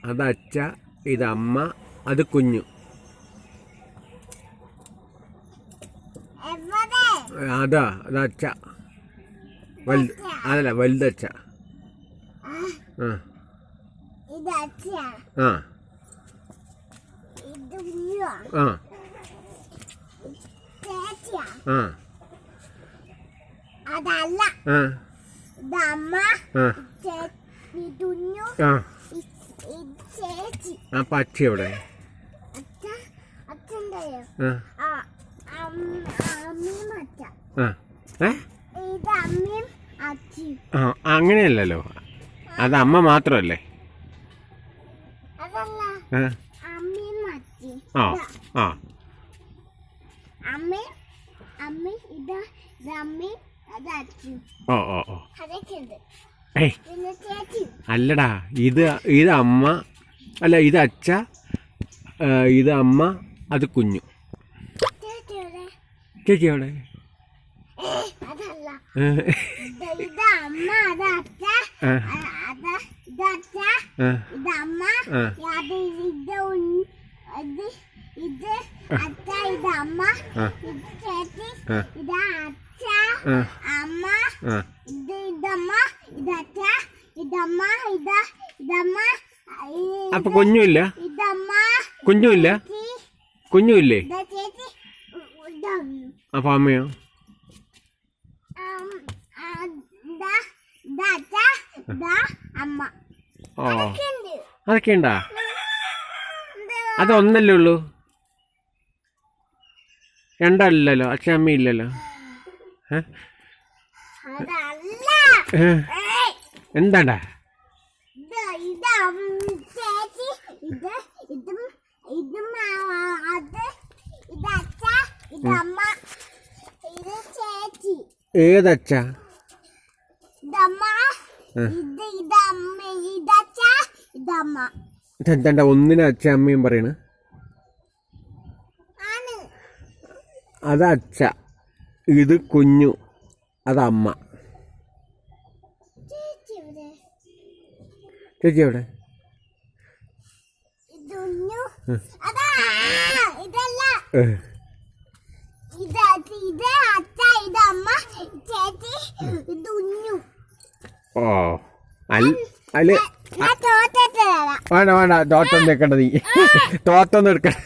അത് അച്ഛ, ഇത് അമ്മ, അത് കുഞ്ഞു. അതാ അച്ഛ, വലുത് അതല്ല വലുതച്ഛ. ആ ആ ആ ആ അതല്ല അപ്പൊ അച്ഛ എവിടെ? അങ്ങനെയല്ലല്ലോ, അത് അമ്മ മാത്രല്ലേ? ആ ആ ഓ ഓ ഓ ഏയ് അല്ലടാ, ഇത് അമ്മ അല്ല, ഇത് അച്ഛ, ഇത് അമ്മ, അത് കുഞ്ഞു. ചേച്ചി എവിടെ? അപ്പൊ കുഞ്ഞുമില്ല? കുഞ്ഞുമില്ലേ? അപ്പൊ അമ്മയോ? ഓ അതൊക്കെ ഉണ്ടാ? അതൊന്നല്ലേ ഉള്ളൂ, രണ്ടല്ലല്ലോ, അച്ഛൻ അമ്മ ഇല്ലല്ലോ. എന്താണ്ടാ? ഏതച്ഛ? ഇതെന്താ ഒന്നിനെ അച്ഛ അമ്മയും പറയണ്? അത് അച്ഛ, ഇത് കുഞ്ഞു, അത് അമ്മ. ചേച്ചി എവിടെ? ഓ അല്ല വേണ്ട വേണ്ട, തോട്ടൊന്നും എടുക്കണ്ട, നീ തോട്ടൊന്നും എടുക്കണ്ട.